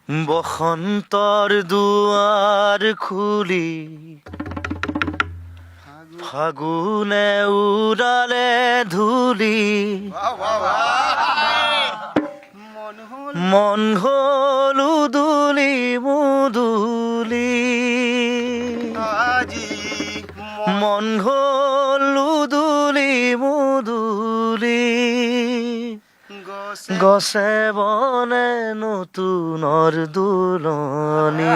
বসন্তৰ দুৱাৰ খুলি ফাগুনে উৰালে ধূলি মন হল উদুলি মুদুলি মন হল উদুলি মুদুলি গছে বনে নতুনৰ দুলনি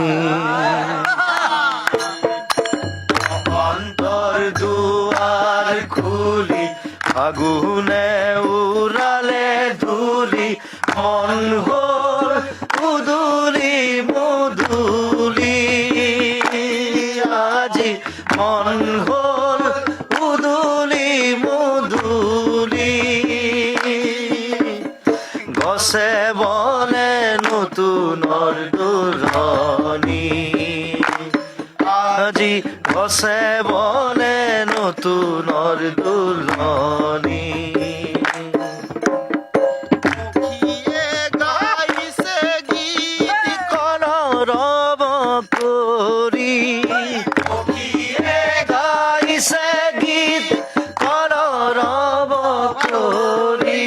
অন্তৰ দুৱাৰ খুলি ফাগুনে উৰালে ধূলি মন হল উদুলি মুদুলি আজি মন হল উদুলি মুদুলি গছে বনে নতুনৰ দুলনি আজি গছে বনে নতুনৰ দুলনি কলৰৱ কৰি গাইছে গীত কলৰৱ কৰি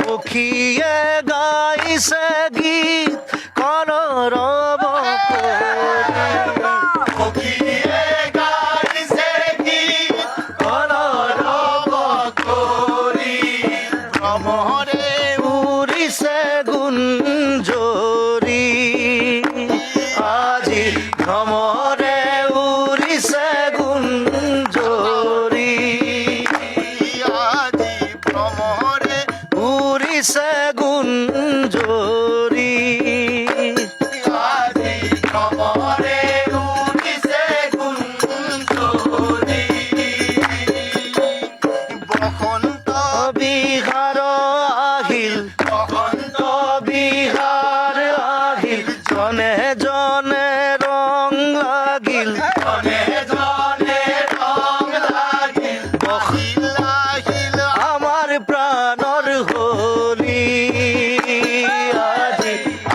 পক্ষীয়ে গাইছে গীত কলৰৱ উৰিছে গুঞ্জৰি আজি ভ্ৰমৰে উৰিছে গুঞ্জৰি আজি ভ্ৰমৰে উৰিছে গুঞ্জৰি আজি ভ্ৰমৰে উৰিছে গুঞ্জৰি বসন্ত বিহাৰ আহিল বসন্ত বিহাৰ আহিল জনে জনে ৰং লাগিল জনে জনে ৰং লাগিল আহিল আহিল আমাৰ প্ৰাণৰ হোলী আজি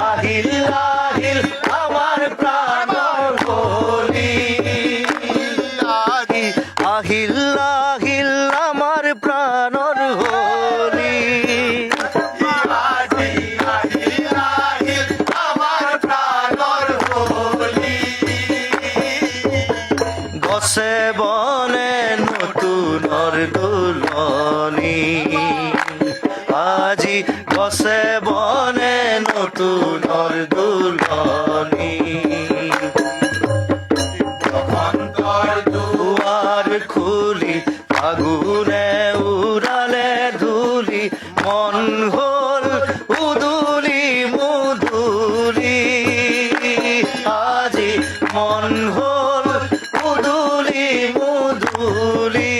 আহিল আহিল আমাৰ প্ৰাণৰ হোলী আজি আহিল আহিল আমাৰ প্ৰাণৰ হোলী আজি আহিল আহিল আমাৰ প্ৰাণৰ হোলী গছে বনে নতুনৰ দুলনি আজি গছে বনে নতুনৰ দুলনি বসন্তৰ দুৱাৰ খুলি ফাগুনে উৰালে ধূলি মন হল উদুলি মুদুলি আজি মন হল উদুলি মুদুলি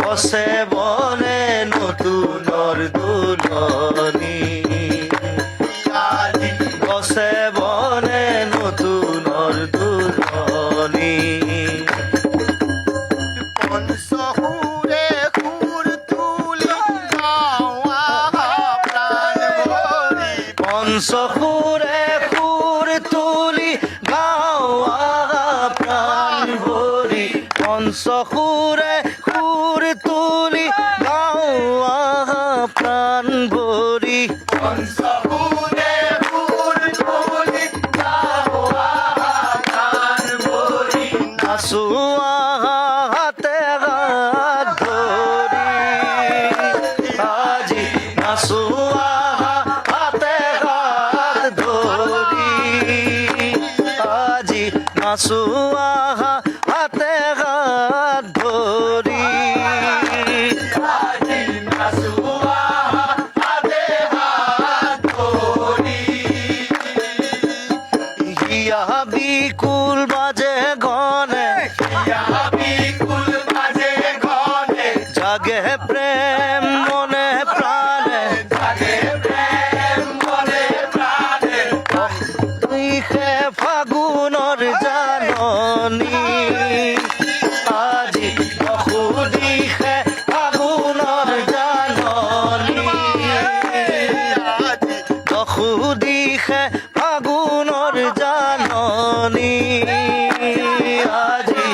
গছে বনে নতুনৰ দুলনি আজি গছে বনে নতুনৰ দুলনি পঞ্চসুৰে সুৰ তুলি গাৱা প্ৰাণ ভৰি পঞ্চসুৰে সুৰ তুলি গাৱা প্ৰাণ ভৰি পঞ্চসুৰে সুৰ তুলি গাৱা প্ৰাণ ভৰি পঞ্চসুৰে সুৰ তুলি গাৱা প্ৰাণ ভৰি নাচোৱা হাতে হাত ধৰি আজি নাচোৱা হাতে হাত ধৰি আজি নাচোৱা হাতে হাত ধৰি আজি নাচোৱা হাতে হাত ধৰি হিয়া বিকুল বাজে গনে হিয়া বিকুল বাজে গনে জাগে প্রেম মনে প্রাণে জাগে প্রেম মনে প্রাণে তুইহে ফাগুনৰ জাননী আজি দিশে ফাগুনৰ জাননী দিশে ফাগুনৰ জাননী আজি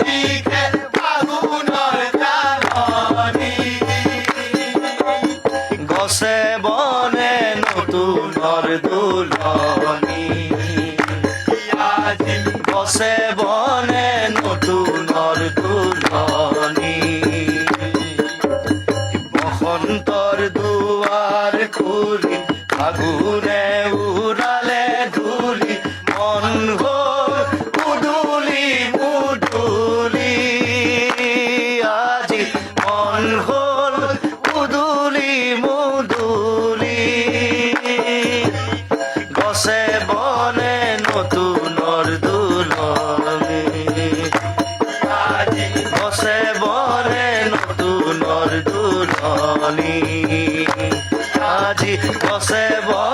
দিশে ফাগুনৰ জাননী গছে বনে নতুনৰ দুলনি আজি গছে বনে নতুনৰ দুলনি বসন্তৰ দুৱাৰ খুলি ফাগুনে উৰালে ধূলি মন হ'ল মুদুলি মুদুলি আজি মন হ'ল মুদুলি মুদুলি গছে বনে নতুনৰ দুলনি আজি গছে বনে নতুনৰ দুলনি আজি গছে বনে